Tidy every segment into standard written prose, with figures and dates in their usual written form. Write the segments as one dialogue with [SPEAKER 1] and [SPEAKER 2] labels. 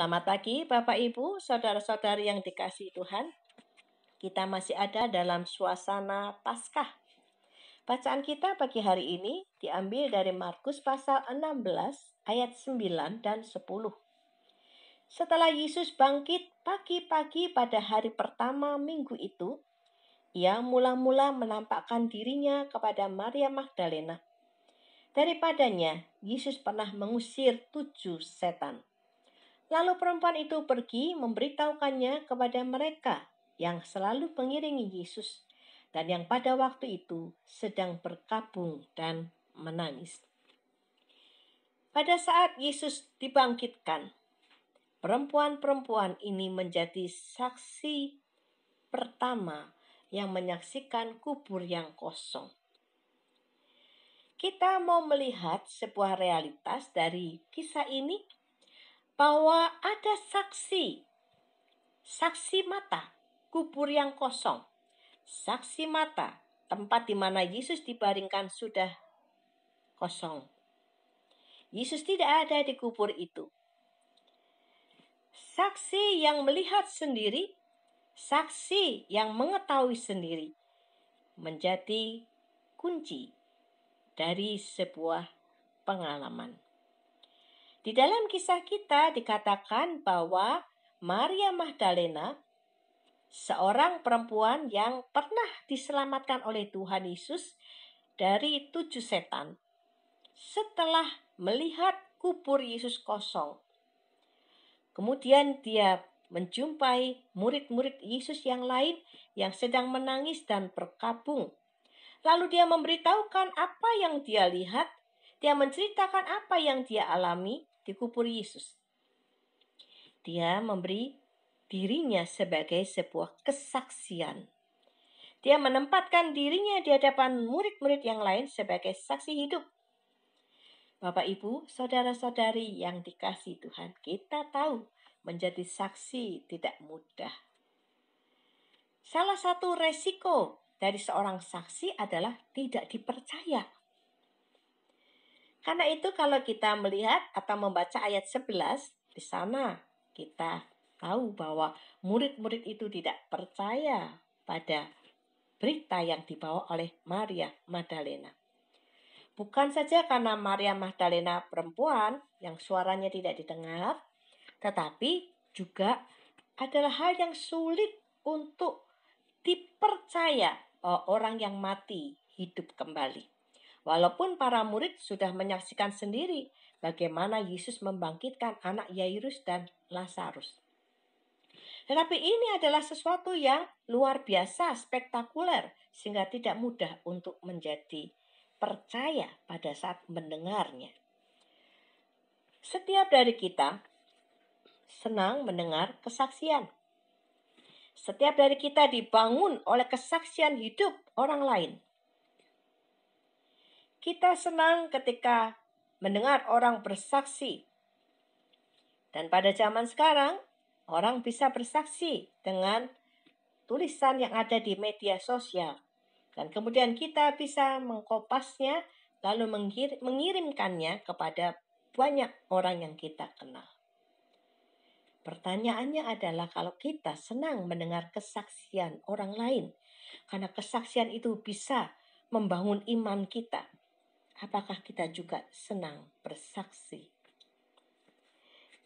[SPEAKER 1] Selamat pagi Bapak Ibu, saudara-saudari yang dikasihi Tuhan. Kita masih ada dalam suasana Paskah. Bacaan kita pagi hari ini diambil dari Markus pasal 16 ayat 9 dan 10. Setelah Yesus bangkit pagi-pagi pada hari pertama minggu itu, ia mula-mula menampakkan dirinya kepada Maria Magdalena. Daripadanya, Yesus pernah mengusir 7 setan. Lalu perempuan itu pergi memberitahukannya kepada mereka yang selalu mengiringi Yesus dan yang pada waktu itu sedang berkabung dan menangis. Pada saat Yesus dibangkitkan, perempuan-perempuan ini menjadi saksi pertama yang menyaksikan kubur yang kosong. Kita mau melihat sebuah realitas dari kisah ini, bahwa ada saksi mata, kubur yang kosong. Saksi mata, tempat di mana Yesus dibaringkan sudah kosong. Yesus tidak ada di kubur itu. Saksi yang melihat sendiri, saksi yang mengetahui sendiri, menjadi kunci dari sebuah pengalaman. Di dalam kisah kita dikatakan bahwa Maria Magdalena, seorang perempuan yang pernah diselamatkan oleh Tuhan Yesus dari 7 setan, setelah melihat kubur Yesus kosong, kemudian dia menjumpai murid-murid Yesus yang lain yang sedang menangis dan berkabung. Lalu dia memberitahukan apa yang dia lihat, dia menceritakan apa yang dia alami di kubur Yesus. Dia memberi dirinya sebagai sebuah kesaksian. Dia menempatkan dirinya di hadapan murid-murid yang lain sebagai saksi hidup. Bapak, Ibu, saudara-saudari yang dikasihi Tuhan, kita tahu menjadi saksi tidak mudah. Salah satu resiko dari seorang saksi adalah tidak dipercaya. Karena itu kalau kita melihat atau membaca ayat 11, di sana kita tahu bahwa murid-murid itu tidak percaya pada berita yang dibawa oleh Maria Magdalena. Bukan saja karena Maria Magdalena perempuan yang suaranya tidak didengar, tetapi juga adalah hal yang sulit untuk dipercaya orang yang mati hidup kembali. Walaupun para murid sudah menyaksikan sendiri bagaimana Yesus membangkitkan anak Yairus dan Lazarus. Tetapi ini adalah sesuatu yang luar biasa, spektakuler, sehingga tidak mudah untuk menjadi percaya pada saat mendengarnya. Setiap dari kita senang mendengar kesaksian. Setiap dari kita dibangun oleh kesaksian hidup orang lain. Kita senang ketika mendengar orang bersaksi. Dan pada zaman sekarang, orang bisa bersaksi dengan tulisan yang ada di media sosial. Dan kemudian kita bisa mengkopasnya, lalu mengirimkannya kepada banyak orang yang kita kenal. Pertanyaannya adalah kalau kita senang mendengar kesaksian orang lain, karena kesaksian itu bisa membangun iman kita, apakah kita juga senang bersaksi?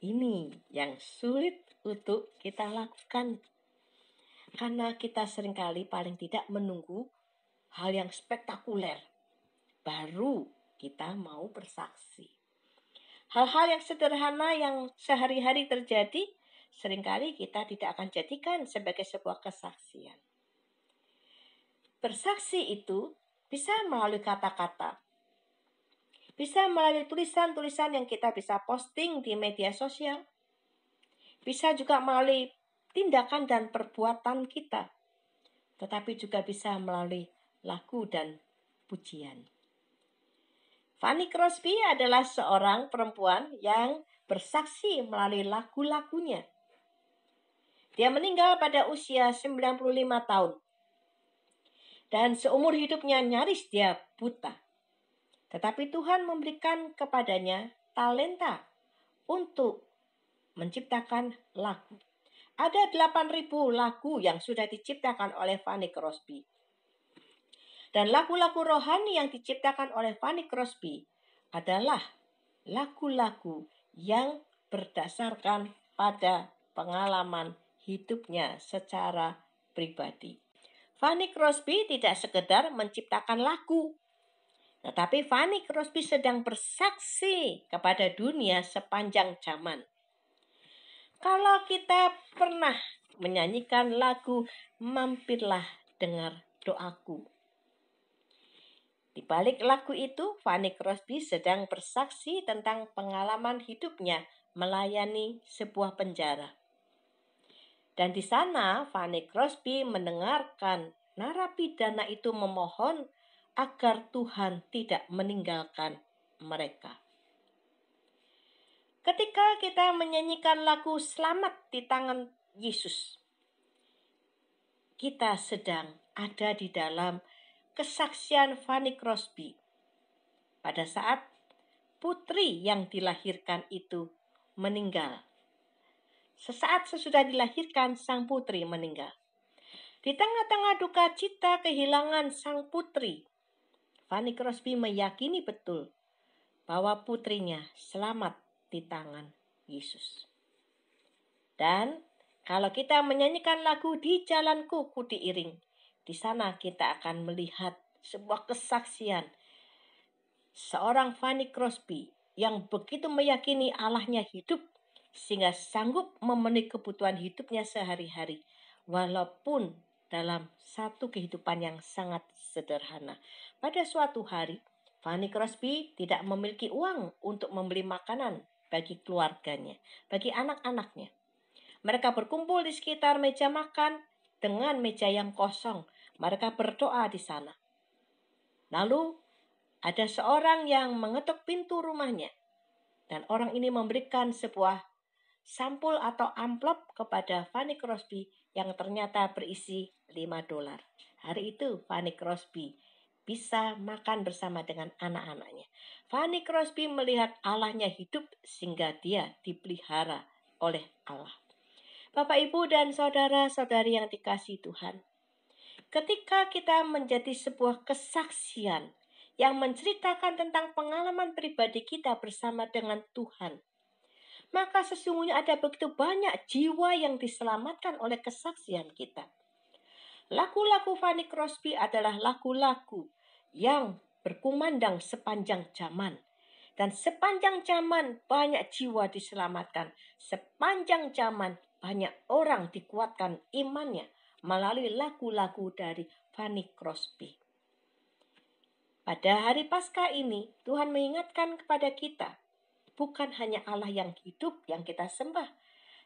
[SPEAKER 1] Ini yang sulit untuk kita lakukan. Karena kita seringkali paling tidak menunggu hal yang spektakuler, baru kita mau bersaksi. Hal-hal yang sederhana yang sehari-hari terjadi, seringkali kita tidak akan jadikan sebagai sebuah kesaksian. Bersaksi itu bisa melalui kata-kata, bisa melalui tulisan-tulisan yang kita bisa posting di media sosial, bisa juga melalui tindakan dan perbuatan kita, tetapi juga bisa melalui lagu dan pujian. Fanny Crosby adalah seorang perempuan yang bersaksi melalui lagu-lagunya. Dia meninggal pada usia 95 tahun. Dan seumur hidupnya nyaris dia buta. Tetapi Tuhan memberikan kepadanya talenta untuk menciptakan lagu. Ada 8.000 lagu yang sudah diciptakan oleh Fanny Crosby. Dan lagu-lagu rohani yang diciptakan oleh Fanny Crosby adalah lagu-lagu yang berdasarkan pada pengalaman hidupnya secara pribadi. Fanny Crosby tidak sekedar menciptakan lagu, tetapi Fanny Crosby sedang bersaksi kepada dunia sepanjang zaman. Kalau kita pernah menyanyikan lagu "Mampirlah Dengar Doaku", di balik lagu itu, Fanny Crosby sedang bersaksi tentang pengalaman hidupnya melayani sebuah penjara. Dan di sana, Fanny Crosby mendengarkan narapidana itu memohon agar Tuhan tidak meninggalkan mereka. Ketika kita menyanyikan lagu "Selamat di Tangan Yesus", kita sedang ada di dalam kesaksian Fanny Crosby pada saat putri yang dilahirkan itu meninggal. Sesaat sesudah dilahirkan, sang putri meninggal. Di tengah-tengah duka cita kehilangan sang putri, Fanny Crosby meyakini betul bahwa putrinya selamat di tangan Yesus. Dan kalau kita menyanyikan lagu "Di Jalanku Ku Diiring", di sana kita akan melihat sebuah kesaksian seorang Fanny Crosby yang begitu meyakini Allahnya hidup sehingga sanggup memenuhi kebutuhan hidupnya sehari-hari walaupun dalam satu kehidupan yang sangat sederhana. Pada suatu hari, Fanny Crosby tidak memiliki uang untuk membeli makanan bagi keluarganya, bagi anak-anaknya. Mereka berkumpul di sekitar meja makan dengan meja yang kosong. Mereka berdoa di sana. Lalu ada seorang yang mengetuk pintu rumahnya. Dan orang ini memberikan sebuah sampul atau amplop kepada Fanny Crosby yang ternyata berisi $5. Hari itu Fanny Crosby bisa makan bersama dengan anak-anaknya. Fanny Crosby melihat Allahnya hidup sehingga dia dipelihara oleh Allah. Bapak, Ibu, dan saudara-saudari yang dikasihi Tuhan, ketika kita menjadi sebuah kesaksian yang menceritakan tentang pengalaman pribadi kita bersama dengan Tuhan, maka sesungguhnya ada begitu banyak jiwa yang diselamatkan oleh kesaksian kita. Lagu-lagu Fanny Crosby adalah lagu-lagu yang berkumandang sepanjang zaman. Dan sepanjang zaman banyak jiwa diselamatkan. Sepanjang zaman banyak orang dikuatkan imannya melalui lagu-lagu dari Fanny Crosby. Pada hari Paskah ini, Tuhan mengingatkan kepada kita, bukan hanya Allah yang hidup yang kita sembah,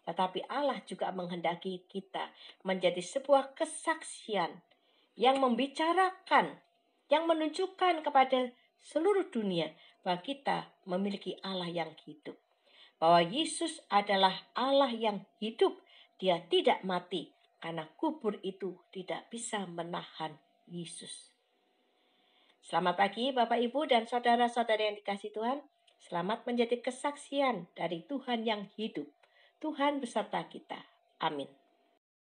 [SPEAKER 1] tetapi Allah juga menghendaki kita menjadi sebuah kesaksian yang membicarakan, yang menunjukkan kepada seluruh dunia bahwa kita memiliki Allah yang hidup. Bahwa Yesus adalah Allah yang hidup, dia tidak mati karena kubur itu tidak bisa menahan Yesus. Selamat pagi Bapak, Ibu, dan saudara-saudari yang dikasihi Tuhan. Selamat menjadi kesaksian dari Tuhan yang hidup. Tuhan beserta kita. Amin.